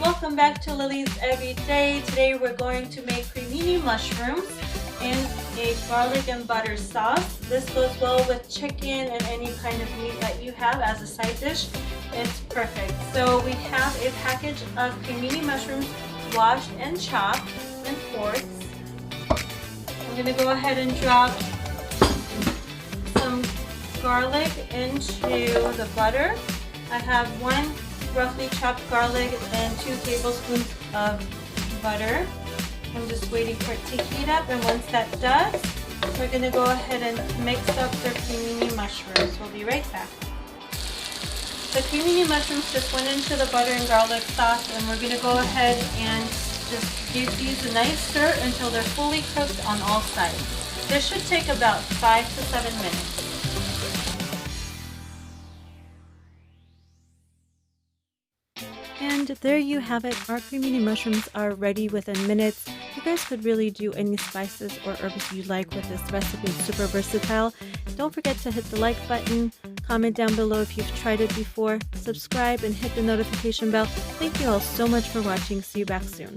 Welcome back to Lily's Everyday. Today we're going to make cremini mushrooms in a garlic and butter sauce. This goes well with chicken and any kind of meat that you have as a side dish. It's perfect. So we have a package of cremini mushrooms washed and chopped in fourths. I'm going to go ahead and drop some garlic into the butter. I have one roughly chopped garlic and 2 tablespoons of butter. I'm just waiting for it to heat up, and once that does, we're going to go ahead and mix up the cremini mushrooms. We'll be right back. The cremini mushrooms just went into the butter and garlic sauce, and we're going to go ahead and just give these a nice stir until they're fully cooked on all sides. This should take about 5 to 7 minutes. And there you have it. Our cremini mushrooms are ready within minutes. You guys could really do any spices or herbs you like with this recipe. It's super versatile. Don't forget to hit the like button, comment down below if you've tried it before, subscribe and hit the notification bell. Thank you all so much for watching. See you back soon.